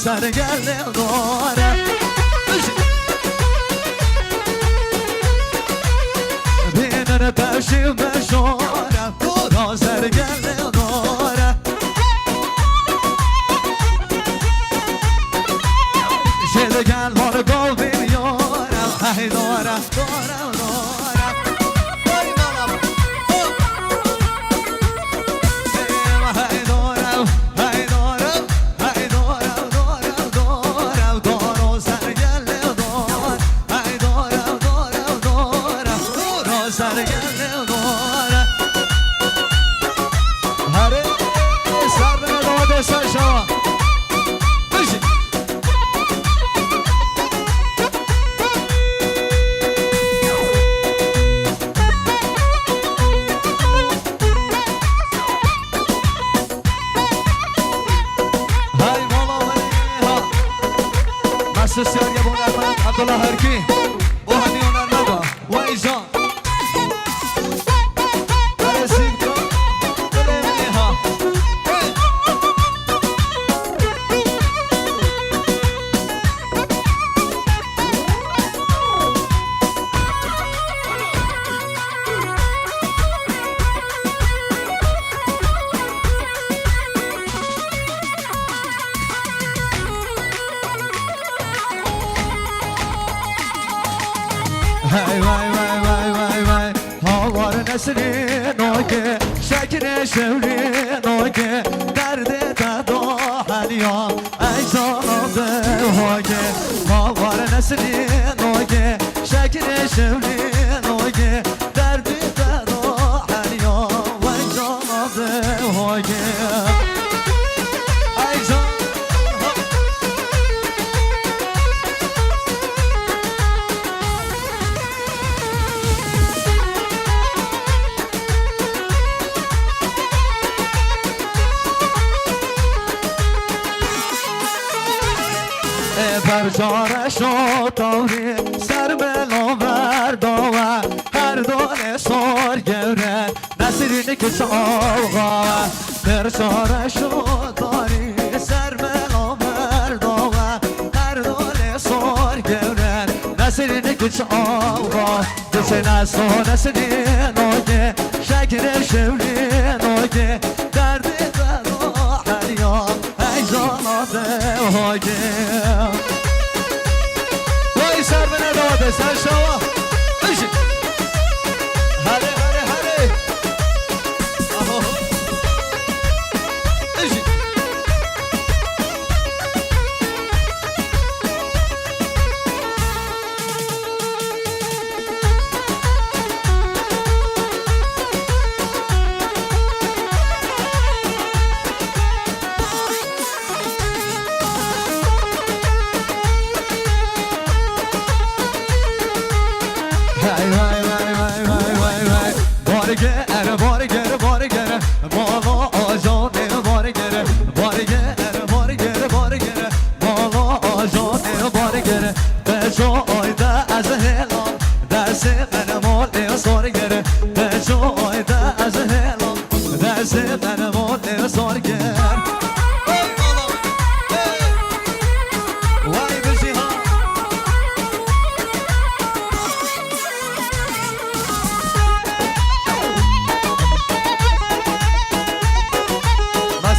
سرگل داره بینن پشیم بشاره خدا سرگل داره شدگل مار گل بیاره ای داره سیار یه بونرمند عبدالله هرکی با همی هنرمندا و ایجان برسید کن بلمنی ها Vay vay vay vay vay vay Havar nesri noge Şekre şevri noge Derde dada haliya Ey zanadı hoge Havar nesri noge Şekre şevri noge Derde dada haliya Ey zanadı hoge Ey zanadı برجارش و تاری سر بلاور داور هر دانه سار گره نسیرینی که چاوغا برجارش و تاری سر بلاور داور هر دانه سار گره نسیرینی که چاوغا دچه نسو نسیرین ناگه شکر شوری ناگه درد دادا حریا ای زاناده هاگه سر به نداده سر شما بشید هره هره هره بشید بارگره بالا آجانه بارگره بالا آجانه بارگره به جایده از هلال دست من مال سارگره به جایده از هلال دست من مال سارگره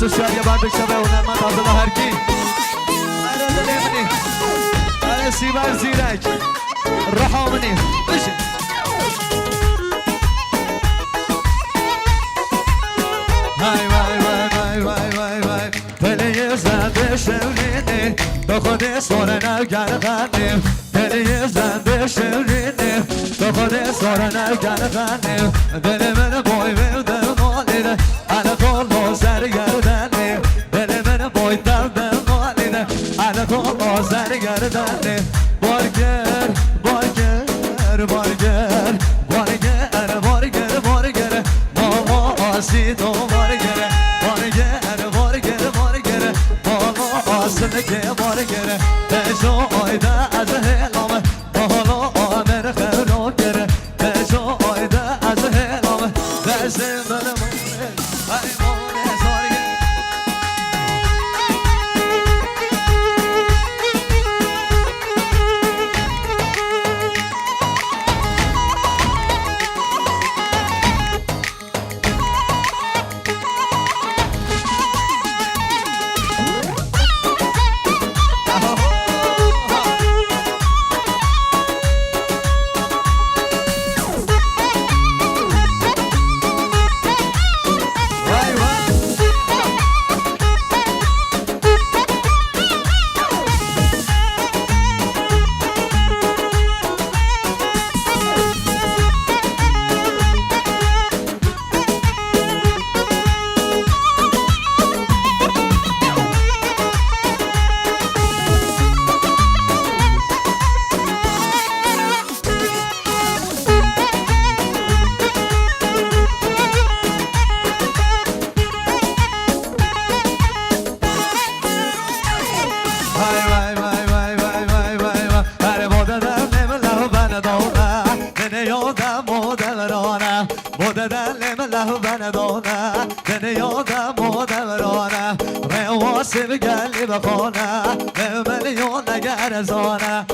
سوشال یه بار بشنوه هنرمند عبدالله هرکی اره دلیمنی اره سیبر زیرک رحامنی بشه های وای وای وای وای وای وای دلی زنده شورینی به خود ساره نگرغنی دلی زنده شورینی به خود ساره نگرغنی دل من بای ویده مالینه انا کل سرگردنی دل من بای درد مالینه انا کل سرگردنی بارگر بارگر بارگر بارگر بارگر بارگر ماما آسی تو بارگر بارگر بارگر بارگر ماما آسنه که بارگر تجو آیده از هلامه بالا آمر خلو گره تجو آیده از هلامه دست من دلم لهو دانه دنیا دم دورانه واسه گلی بخونه میلیون نگر زانه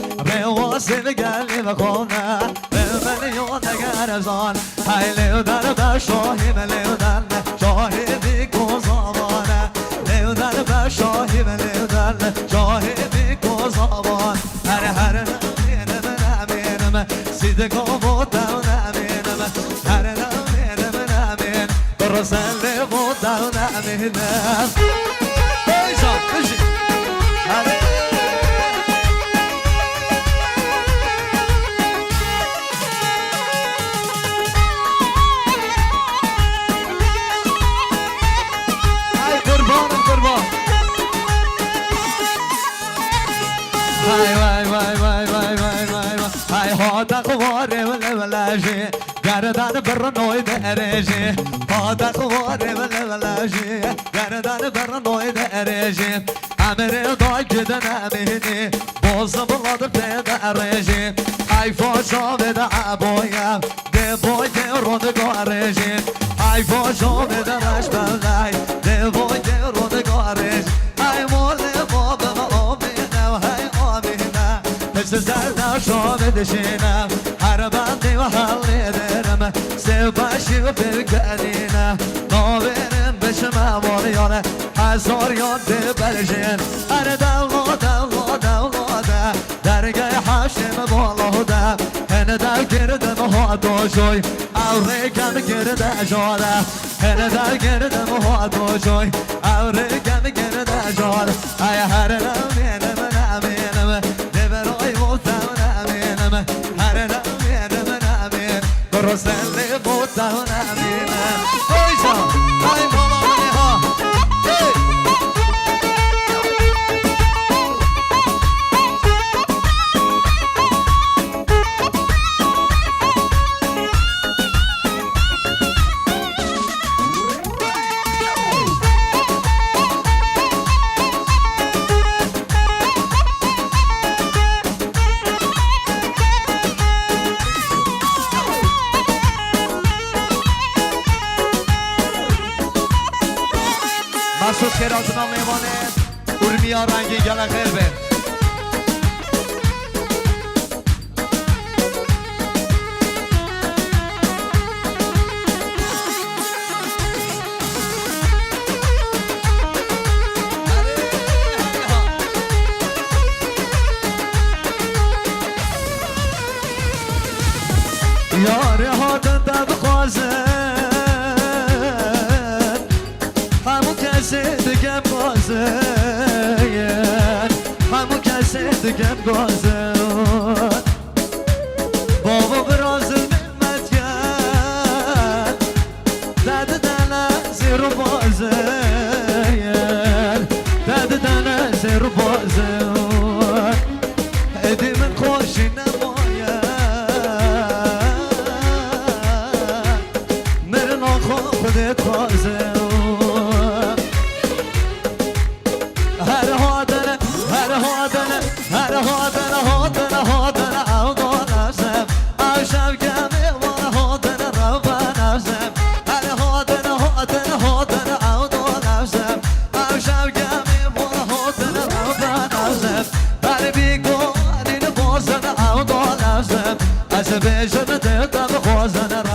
واسه گلی بخونه میلیون نگر زان های لیودن به شاهی لیودن شاهدی گزابانه لیودن به شاهی لیودن شاهدی گزابان هر نمینم نمینم سیدگو بودم نمینم هر نمینم نمین برسل بودم نمینم گردن بر نوی درجه پادق واره ولولاجی گردن بر نوی درجه امر دای کدن امینی باز بلاد پدرجی ای فاشا بده ابویم ده بای رودگارجی ای فاشا بده رش بلای ده بای رودگارجی ای مول بابا آمینم های آمینم پس زرد شا بدشینم هر بندی و حلی درم سه باشی و برگردینم ناورم بشم واریانه هزار یاد برشین هر دولا دولا دولا درگه حشم بالا ده هنه در گردم ها دوشوی اوره کم گرده جاده هنه در گردم ها دوشوی اوره کم گرده جاده ای هر نمینم نمینم نبرای بودم نمینم هر نمینم نمین برسلی بودم نمینم ایجا ای مامانی ها مسعود خیراتنا میمانه اورمیا رنگی گله خیر به یاره ها دندب خوازه دیگم بازه همون کسی دیگم بازه بابا براز نعمت کرد دد دنه زیر بازه دد دنه زیر بازه ادی من خوشی نماید مرنا خودت بازه As a vision of the